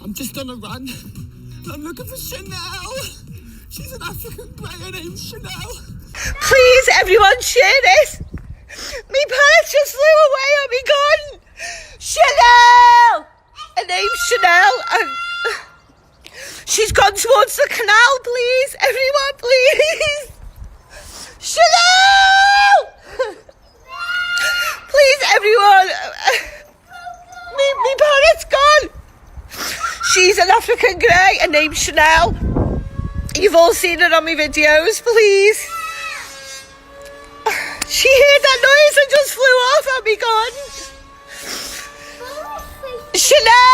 I'm just on a run. And I'm looking for Chanel. She's an African grey, her name's Chanel. Please, everyone, share this. Me parrot just flew away on me gun. Chanel! Her name's Chanel. And she's gone towards the canal, please. Everyone, please. Chanel! Please, everyone. Me parrot's gone. She's an African grey. Her name's Chanel. You've all seen her on my videos, please. She heard that noise and just flew off on me gun. Chanel!